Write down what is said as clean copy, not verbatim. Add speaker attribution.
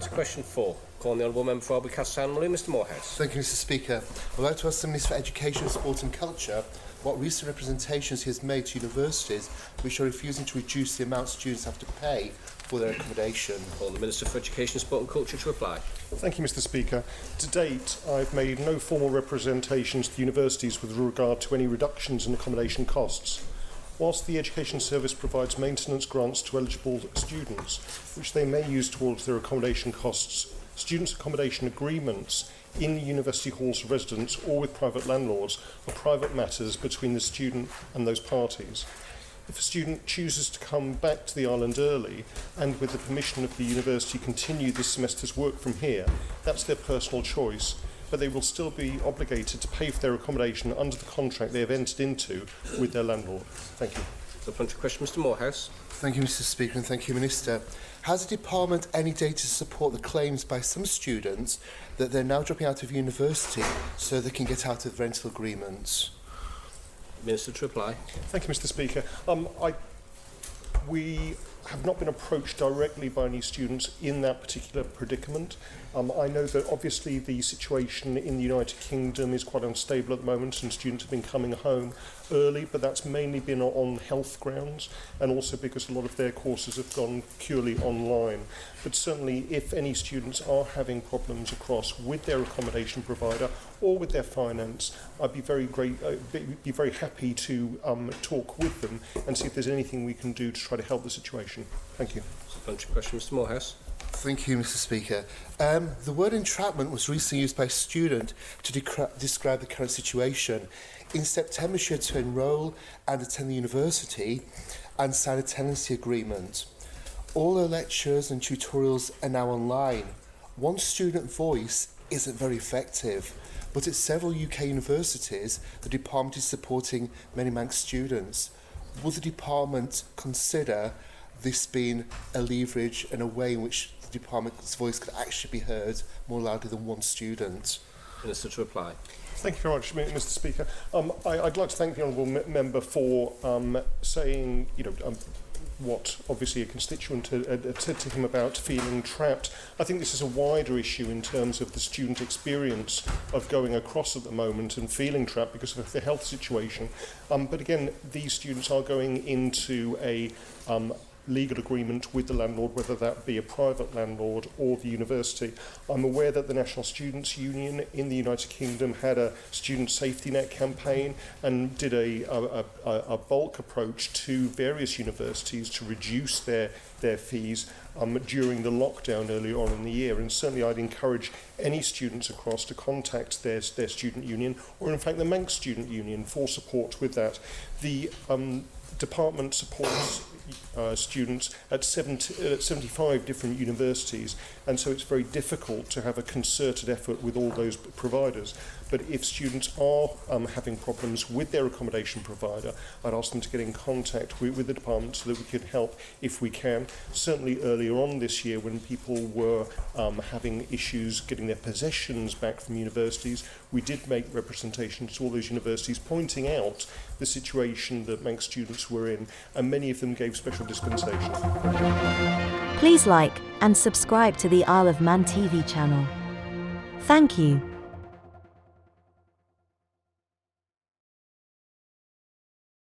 Speaker 1: to question 4. Calling the Honourable Member for Arbory, Castletown, Malew, Mr Moorhouse.
Speaker 2: Thank you, Mr Speaker. I'd like to ask the Minister for Education, Sport and Culture what recent representations he has made to universities which are refusing to reduce the amount students have to pay for their accommodation.
Speaker 1: Call the Minister for Education, Sport and Culture to reply.
Speaker 3: Thank you, Mr Speaker. To date, I've made no formal representations to universities with regard to any reductions in accommodation costs. Whilst the Education Service provides maintenance grants to eligible students, which they may use towards their accommodation costs, students' accommodation agreements in university halls of residence or with private landlords are private matters between the student and those parties. If a student chooses to come back to the island early and with the permission of the university continue this semester's work from here, that's their personal choice, but they will still be obligated to pay for their accommodation under the contract they have entered into with their landlord. Thank you.
Speaker 1: Supplementary question, Mr Moorhouse.
Speaker 2: Thank you, Mr Speaker, and thank you, Minister. Has the Department any data to support the claims by some students that they're now dropping out of university so they can get out of rental agreements?
Speaker 1: Minister to reply.
Speaker 3: Thank you, Mr Speaker. We have not been approached directly by any students in that particular predicament. I know that obviously the situation in the United Kingdom is quite unstable at the moment and students have been coming home early, but that's mainly been on health grounds and also because a lot of their courses have gone purely online. But certainly if any students are having problems across with their accommodation provider or with their finance, I'd be very happy to talk with them and see if there's anything we can do to try to help the situation. Thank you.
Speaker 1: Supplementary question, Mr Moorhouse.
Speaker 2: Thank you, Mr Speaker. The word entrapment was recently used by a student to describe the current situation. In September, she had to enrol and attend the university and sign a tenancy agreement. All her lectures and tutorials are now online. One student voice isn't very effective, but at several UK universities, the department is supporting many Manx students. Will the department consider this being a leverage and a way in which the department's voice could actually be heard more loudly than one student?
Speaker 1: Minister to reply.
Speaker 3: Thank you very much, Mr Speaker. I'd like to thank the Honourable Member for saying, what obviously a constituent had said to him about feeling trapped. I think this is a wider issue in terms of the student experience of going across at the moment and feeling trapped because of the health situation. But again, these students are going into a legal agreement with the landlord, whether that be a private landlord or the university. I'm aware that the National Students' Union in the United Kingdom had a student safety net campaign and did a bulk approach to various universities to reduce their fees during the lockdown earlier on in the year. And certainly I'd encourage any students across to contact their student union, or in fact the Manx Student Union, for support with that. The department supports students at 75 different universities, and so it's very difficult to have a concerted effort with all those providers. But if students are having problems with their accommodation provider, I'd ask them to get in contact with the department so that we could help if we can. Certainly earlier on this year, when people were having issues getting their possessions back from universities, we did make representations to all those universities pointing out the situation that Manx students were in, and many of them gave special dispensation.
Speaker 4: Please like and subscribe to the Isle of Man TV channel. Thank you.